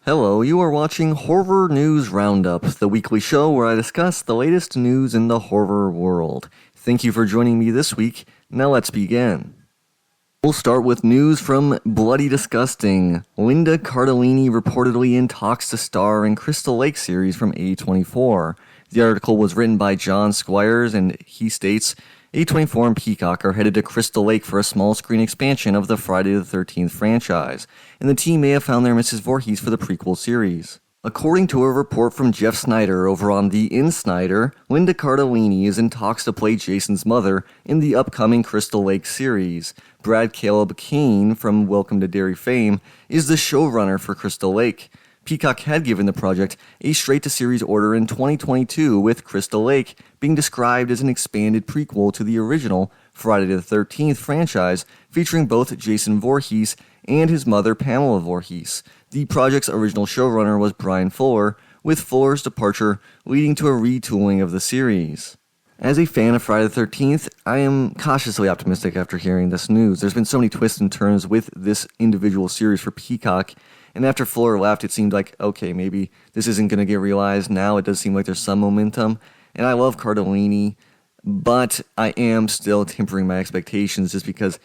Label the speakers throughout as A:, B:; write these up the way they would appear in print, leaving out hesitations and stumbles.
A: Hello, you are watching Horror News Roundup, the weekly show where I discuss the latest news in the horror world. Thank you for joining me this week. Now let's begin. We'll start with news from Bloody Disgusting. Linda Cardellini reportedly in talks to star in Crystal Lake series from A24. The article was written by John Squires, and he states, A24 and Peacock are headed to Crystal Lake for a small screen expansion of the Friday the 13th franchise, and the team may have found their Mrs. Voorhees for the prequel series. According to a report from Jeff Snyder over on The Insnider, Linda Cardellini is in talks to play Jason's mother in the upcoming Crystal Lake series. Brad Caleb Kane from Welcome to Derry fame is the showrunner for Crystal Lake. Peacock had given the project a straight-to-series order in 2022, with Crystal Lake being described as an expanded prequel to the original Friday the 13th franchise, featuring both Jason Voorhees and his mother Pamela Voorhees. The project's original showrunner was Brian Fuller, with Fuller's departure leading to a retooling of the series. As a fan of Friday the 13th, I am cautiously optimistic after hearing this news. There's been so many twists and turns with this individual series for Peacock, and after Fuller left, it seemed like, okay, maybe this isn't going to get realized. Now it does seem like there's some momentum, and I love Cardellini, but I am still tempering my expectations just because,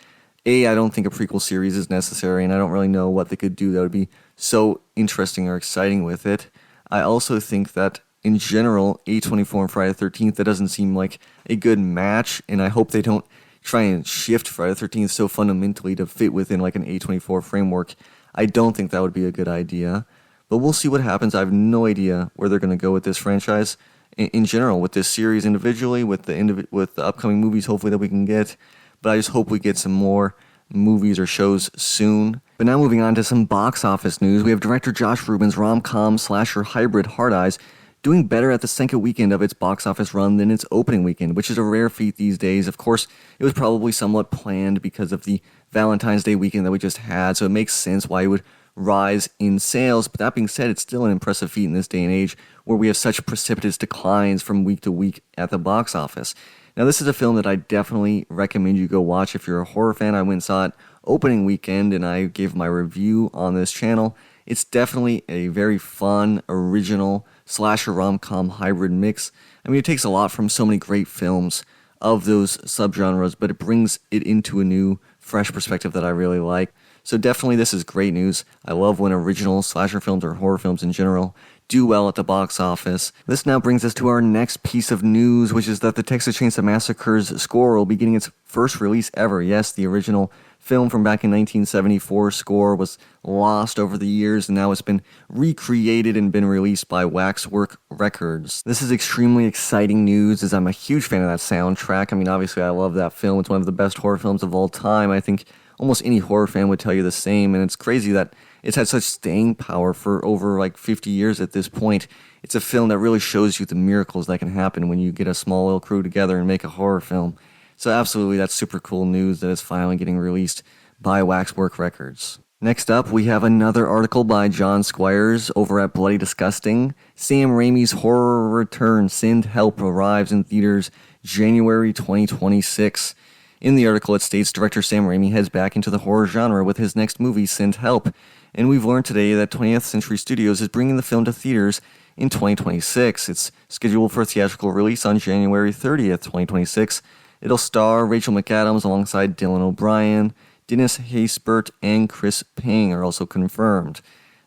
A: I don't think a prequel series is necessary, and I don't really know what they could do that would be so interesting or exciting with it. I also think that, in general, A24 and Friday the 13th, that doesn't seem like a good match, and I hope they don't try and shift Friday the 13th so fundamentally to fit within like an A24 framework. I don't think that would be a good idea, but we'll see what happens. I have no idea where they're going to go with this franchise in general, with this series individually, with the upcoming movies hopefully that we can get, but I just hope we get some more movies or shows soon. But now moving on to some box office news, we have director Josh Rubin's rom-com slasher hybrid Hard Eyes doing better at the second weekend of its box office run than its opening weekend, which is a rare feat these days. Of course, it was probably somewhat planned because of the Valentine's Day weekend that we just had, so it makes sense why it would rise in sales. But that being said, it's still an impressive feat in this day and age where we have such precipitous declines from week to week at the box office. Now, this is a film that I definitely recommend you go watch if you're a horror fan. I went and saw it opening weekend, and I gave my review on this channel. It's definitely a very fun, original slasher rom-com hybrid mix. I mean, it takes a lot from so many great films of those subgenres, but it brings it into a new, fresh perspective that I really like. So definitely this is great news. I love when original slasher films or horror films in general do well at the box office. This now brings us to our next piece of news, which is that the Texas Chainsaw Massacre's score will be getting its first release ever. Yes, the original film from back in 1974 score was lost over the years, and now it's been recreated and been released by Waxwork Records. This is extremely exciting news, as I'm a huge fan of that soundtrack. I mean, obviously I love that film. It's one of the best horror films of all time. I think almost any horror fan would tell you the same, and it's crazy that it's had such staying power for over like 50 years at this point. It's a film that really shows you the miracles that can happen when you get a small little crew together and make a horror film. So absolutely, that's super cool news that it's finally getting released by Waxwork Records. Next up, we have another article by John Squires over at Bloody Disgusting. Sam Raimi's horror return, Send Help, arrives in theaters January 2026. In the article, it states director Sam Raimi heads back into the horror genre with his next movie, Send Help. And we've learned today that 20th Century Studios is bringing the film to theaters in 2026. It's scheduled for a theatrical release on January 30th, 2026. It'll star Rachel McAdams alongside Dylan O'Brien. Dennis Haysbert and Chris Pang are also confirmed.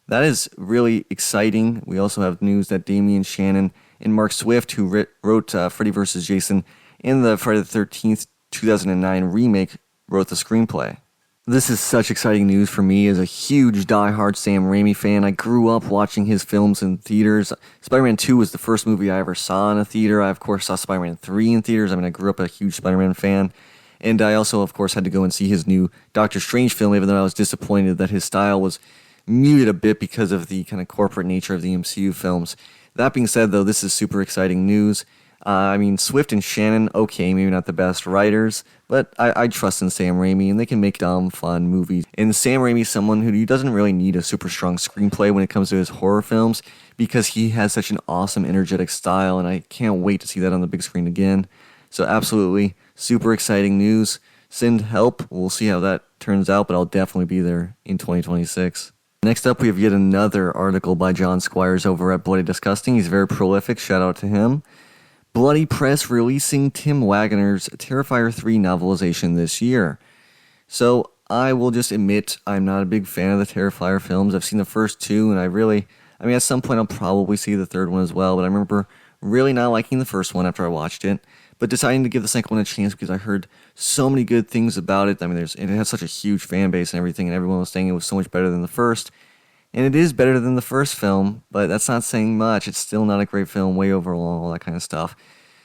A: That is really exciting. We also have news that Damian Shannon and Mark Swift, who wrote Freddy vs. Jason and the Friday the 13th 2009 remake, wrote the screenplay. This is such exciting news for me as a huge die-hard Sam Raimi fan. I grew up watching his films in theaters. Spider-Man 2 was the first movie I ever saw in a theater. I, of course, saw Spider-Man 3 in theaters. I mean, I grew up a huge Spider-Man fan. And I also, of course, had to go and see his new Doctor Strange film, even though I was disappointed that his style was muted a bit because of the kind of corporate nature of the MCU films. That being said, though, this is super exciting news. I mean, Swift and Shannon, okay, maybe not the best writers, but I trust in Sam Raimi, and they can make dumb, fun movies. And Sam Raimi's someone who doesn't really need a super strong screenplay when it comes to his horror films, because he has such an awesome, energetic style, and I can't wait to see that on the big screen again. So absolutely, super exciting news. Send Help, we'll see how that turns out, but I'll definitely be there in 2026. Next up, we have yet another article by John Squires over at Bloody Disgusting. He's very prolific. Shout out to him. Bloody Press releasing Tim Wagner's Terrifier 3 novelization this year. So I will just admit I'm not a big fan of the Terrifier films. I've seen the first two, and at some point I'll probably see the third one as well, but I remember really not liking the first one after I watched it, but deciding to give the second one a chance because I heard so many good things about it. It has such a huge fan base and everything, and everyone was saying it was so much better than the first. And it is better than the first film, but that's not saying much. It's still not a great film, way overall, all that kind of stuff.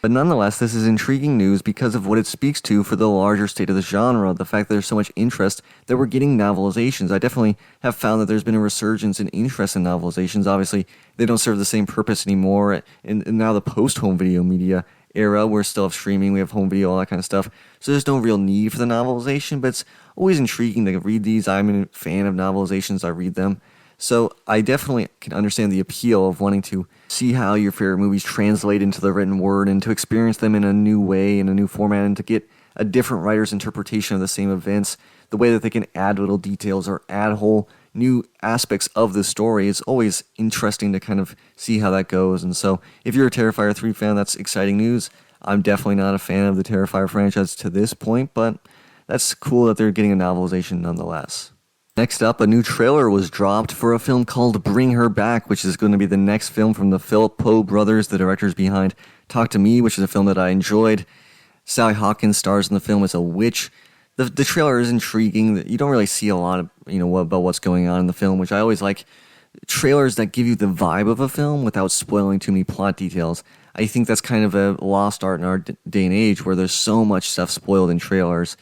A: But nonetheless, this is intriguing news because of what it speaks to for the larger state of the genre, the fact that there's so much interest that we're getting novelizations. I definitely have found that there's been a resurgence in interest in novelizations. Obviously, they don't serve the same purpose anymore. And now the post-home video media era, we're still have streaming, we have home video, all that kind of stuff. So there's no real need for the novelization, but it's always intriguing to read these. I'm a fan of novelizations. I read them. So I definitely can understand the appeal of wanting to see how your favorite movies translate into the written word and to experience them in a new way, in a new format, and to get a different writer's interpretation of the same events, the way that they can add little details or add whole new aspects of the story. It's always interesting to kind of see how that goes. And so if you're a Terrifier 3 fan, that's exciting news. I'm definitely not a fan of the Terrifier franchise to this point, but that's cool that they're getting a novelization nonetheless. Next up, a new trailer was dropped for a film called Bring Her Back, which is going to be the next film from the Philip Poe brothers, the directors behind Talk to Me, which is a film that I enjoyed. Sally Hawkins stars in the film as a witch. The trailer is intriguing. You don't really see a lot of about what's going on in the film, which I always like. Trailers that give you the vibe of a film without spoiling too many plot details. I think that's kind of a lost art in our day and age where there's so much stuff spoiled in trailers.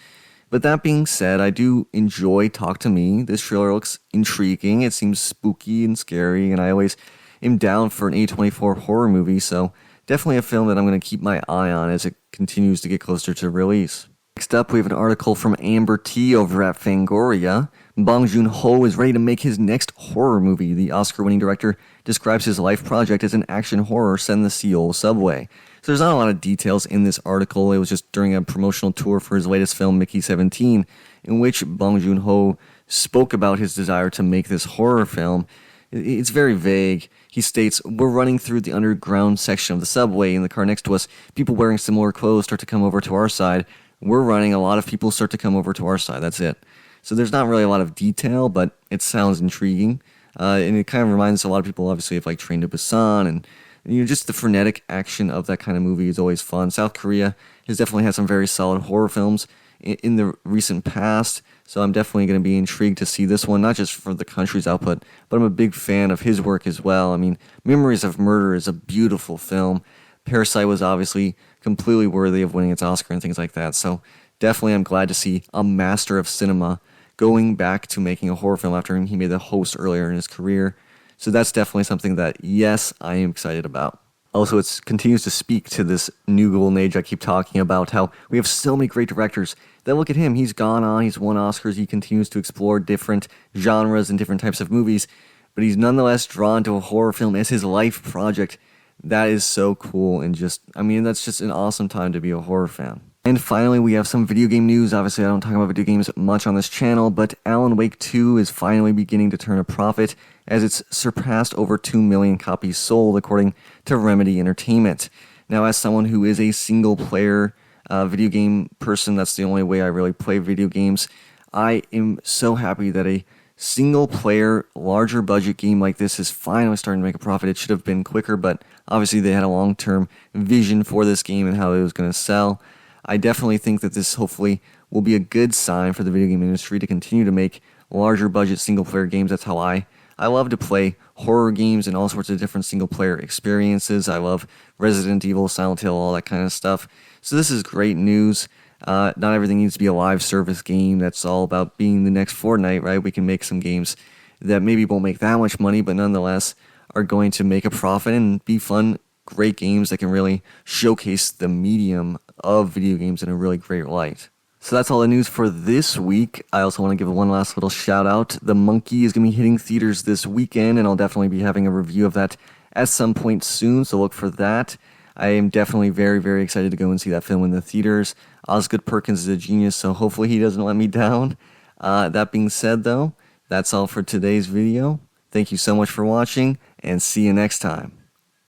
A: But that being said, I do enjoy Talk to Me. This trailer looks intriguing. It seems spooky and scary, and I always am down for an A24 horror movie, so definitely a film that I'm going to keep my eye on as it continues to get closer to release. Next up, we have an article from Amber T over at Fangoria. Bong Joon-Ho is ready to make his next horror movie. The Oscar-winning director describes his life project as an action horror set in the Seoul subway. So there's not a lot of details in this article. It was just during a promotional tour for his latest film, Mickey 17, in which Bong Joon-Ho spoke about his desire to make this horror film. It's very vague. He states, "We're running through the underground section of the subway. In the car next to us, people wearing similar clothes start to come over to our side. We're running. A lot of people start to come over to our side." That's it. So there's not really a lot of detail, but it sounds intriguing. And it kind of reminds a lot of people, obviously, of like Train to Busan, and just the frenetic action of that kind of movie is always fun. South Korea has definitely had some very solid horror films in the recent past, so I'm definitely going to be intrigued to see this one, not just for the country's output, but I'm a big fan of his work as well. Memories of Murder is a beautiful film. Parasite was obviously completely worthy of winning its Oscar and things like that, so definitely I'm glad to see a master of cinema going back to making a horror film after he made The Host earlier in his career. So that's definitely something that, yes, I am excited about. Also, it continues to speak to this new golden age I keep talking about, how we have so many great directors that look at him. He's gone on, he's won Oscars, he continues to explore different genres and different types of movies, but he's nonetheless drawn to a horror film as his life project. That is so cool, and that's just an awesome time to be a horror fan. And finally, we have some video game news. Obviously, I don't talk about video games much on this channel, but Alan Wake 2 is finally beginning to turn a profit as it's surpassed over 2 million copies sold, according to Remedy Entertainment. Now, as someone who is a single-player video game person, that's the only way I really play video games, I am so happy that a single-player, larger-budget game like this is finally starting to make a profit. It should have been quicker, but obviously they had a long-term vision for this game and how it was going to sell. I definitely think that this hopefully will be a good sign for the video game industry to continue to make larger budget single player games. That's how I love to play horror games and all sorts of different single player experiences. I love Resident Evil, Silent Hill, all that kind of stuff. So this is great news. Not everything needs to be a live service game that's all about being the next Fortnite, right? We can make some games that maybe won't make that much money, but nonetheless are going to make a profit and be fun, great games that can really showcase the medium of video games in a really great light. So that's all the news for this week. I also want to give one last little shout out. The Monkey is going to be hitting theaters this weekend, and I'll definitely be having a review of that at some point soon, so look for that. I am definitely very, very excited to go and see that film in the theaters. Osgood Perkins is a genius, so hopefully he doesn't let me down. That being said, though, That's all for today's video. Thank you so much for watching, and see you next time.